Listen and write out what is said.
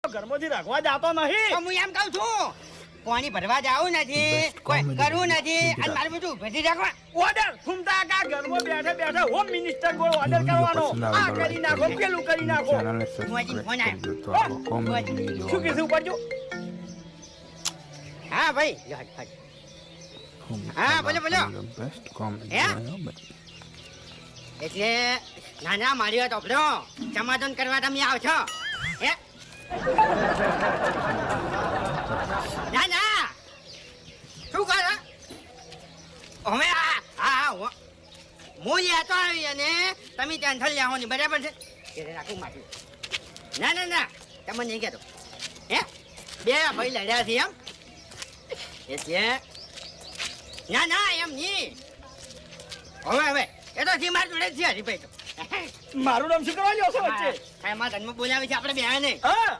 ઘરમાંથી રાખવા જાતો નહીં. હું એમ કહું છું પાણી ભરવા જાવું નથી, કોઈ કરવું નથી, અને મારે બધું ભેટી રાખવા. ઓર્ડર ફૂમતા કા ઘરમાં બેઠે બેઠે હોમ મિનિસ્ટર કોઈ ઓર્ડર કરવાનો. આ કરી નાખો, પેલું કરી નાખો. મોજી ફોન આવ્યો. શું કીધું પડજો? હા ભાઈ, હા બોલો બોલો. એટલે નાના મારી વાત ઓપડો, સમાધાન કરવા તમે આવો છો હે? ના ના શું કરો હવે? હા હું લેતો આવી અને તમે ટેન્શન લેવો નહીં, બરાબર છે? ઘરે રાખું માથું. ના ના ના તમે નહીં કહેતો હે? બે ભાઈ લડ્યા છે એમ? એટલે ના ના એમ નહીં. હવે એ તો જી મારી જોડે જ છે હરીભાઈ. તો મારું નામ શું કરવા લ્યો છો વચ્ચે? એમાં જન્મ બોલાવે છે આપણે બે ને. હા